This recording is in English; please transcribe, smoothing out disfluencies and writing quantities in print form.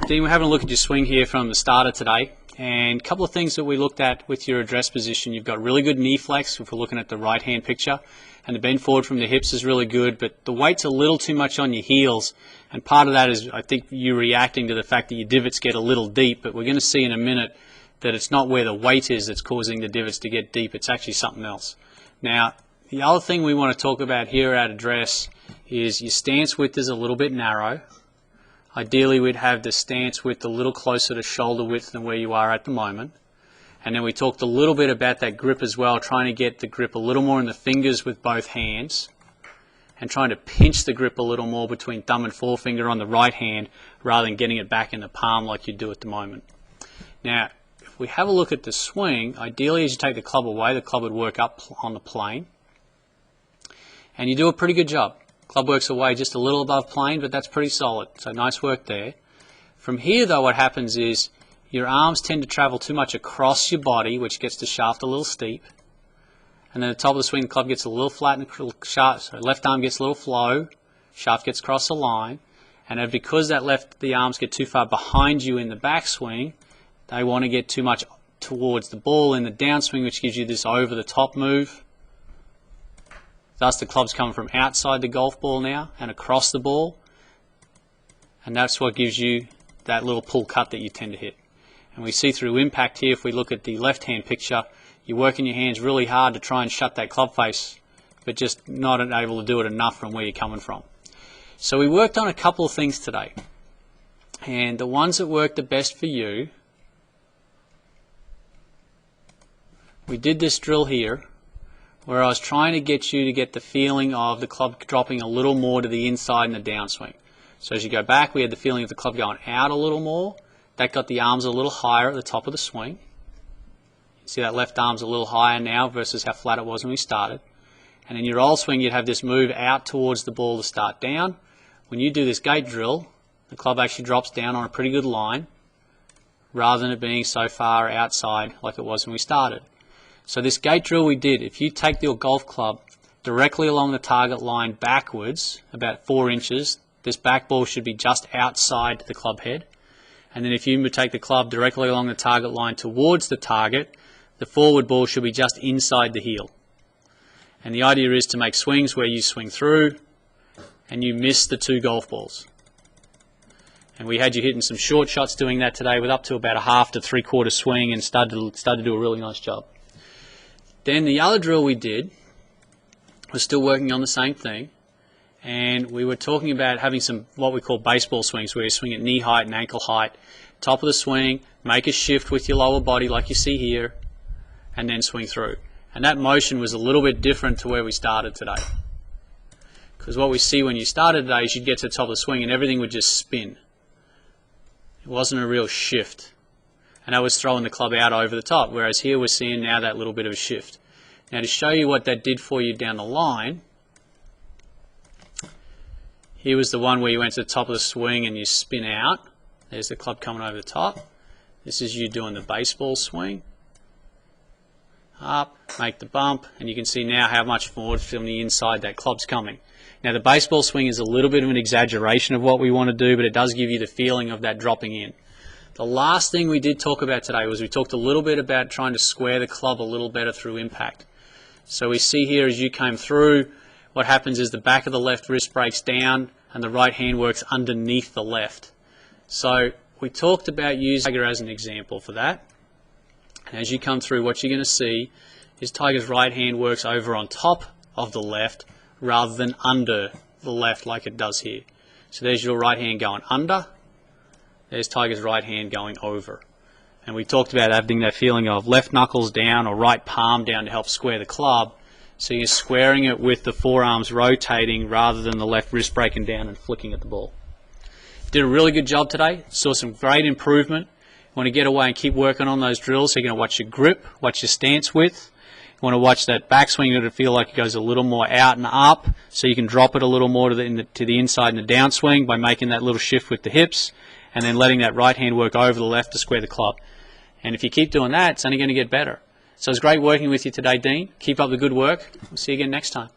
Dean, we're having a look at your swing here from the starter today, and a couple of things that we looked at with your address position. You've got really good knee flex if we're looking at the right hand picture, and the bend forward from the hips is really good, but the weight's a little too much on your heels, and part of that is I think you reacting to the fact that your divots get a little deep, but we're going to see in a minute that it's not where the weight is that's causing the divots to get deep, it's actually something else. Now, the other thing we want to talk about here at address is your stance width is a little bit narrow. Ideally, we'd have the stance width a little closer to shoulder width than where you are at the moment. And then we talked a little bit about that grip as well, trying to get the grip a little more in the fingers with both hands and trying to pinch the grip a little more between thumb and forefinger on the right hand rather than getting it back in the palm like you do at the moment. Now, if we have a look at the swing, ideally as you take the club away, the club would work up on the plane. And you do a pretty good job. Club works away just a little above plane, but that's pretty solid. So nice work there. From here, though, what happens is your arms tend to travel too much across your body, which gets the shaft a little steep. And then at the top of the swing, the club gets a little flat, and so left arm gets a little flow, shaft gets across the line. And because the arms get too far behind you in the backswing, they want to get too much towards the ball in the downswing, which gives you this over-the-top move. Thus, the club's coming from outside the golf ball now and across the ball. And that's what gives you that little pull cut that you tend to hit. And we see through impact here, if we look at the left-hand picture, you're working your hands really hard to try and shut that club face, but just not able to do it enough from where you're coming from. So we worked on a couple of things today. And the ones that worked the best for you, we did this drill here, where I was trying to get you to get the feeling of the club dropping a little more to the inside in the downswing. So as you go back, we had the feeling of the club going out a little more. That got the arms a little higher at the top of the swing. You see that left arm's a little higher now versus how flat it was when we started. And in your old swing, you'd have this move out towards the ball to start down. When you do this gate drill, the club actually drops down on a pretty good line, rather than it being so far outside like it was when we started. So this gate drill we did, if you take your golf club directly along the target line backwards, about 4 inches, this back ball should be just outside the club head. And then if you take the club directly along the target line towards the target, the forward ball should be just inside the heel. And the idea is to make swings where you swing through and you miss the 2 golf balls. And we had you hitting some short shots doing that today with up to about a half to 3/4 swing and started to do a really nice job. Then the other drill we did was still working on the same thing, and we were talking about having some what we call baseball swings, where you swing at knee height and ankle height. Top of the swing, make a shift with your lower body like you see here, and then swing through. And that motion was a little bit different to where we started today. Because what we see when you started today is you'd get to the top of the swing and everything would just spin. It wasn't a real shift. And that was throwing the club out over the top, whereas here we're seeing now that little bit of a shift. Now to show you what that did for you down the line, here was the one where you went to the top of the swing and you spin out. There's the club coming over the top. This is you doing the baseball swing. Up, make the bump, and you can see now how much forward from the inside that club's coming. Now the baseball swing is a little bit of an exaggeration of what we want to do, but it does give you the feeling of that dropping in. The last thing we did talk about today was we talked a little bit about trying to square the club a little better through impact. So we see here as you came through, what happens is the back of the left wrist breaks down and the right hand works underneath the left. So we talked about using Tiger as an example for that. And as you come through, what you're going to see is Tiger's right hand works over on top of the left rather than under the left like it does here. So there's your right hand going under. There's Tiger's right hand going over. And we talked about having that feeling of left knuckles down or right palm down to help square the club. So you're squaring it with the forearms rotating rather than the left wrist breaking down and flicking at the ball. Did a really good job today. Saw some great improvement. You want to get away and keep working on those drills. So you're going to watch your grip, watch your stance width. You want to watch that backswing. You're going to feel like it goes a little more out and up. So you can drop it a little more to the inside in the downswing by making that little shift with the hips, and then letting that right hand work over the left to square the club. And if you keep doing that, it's only going to get better. So it's great working with you today, Dean. Keep up the good work. We'll see you again next time.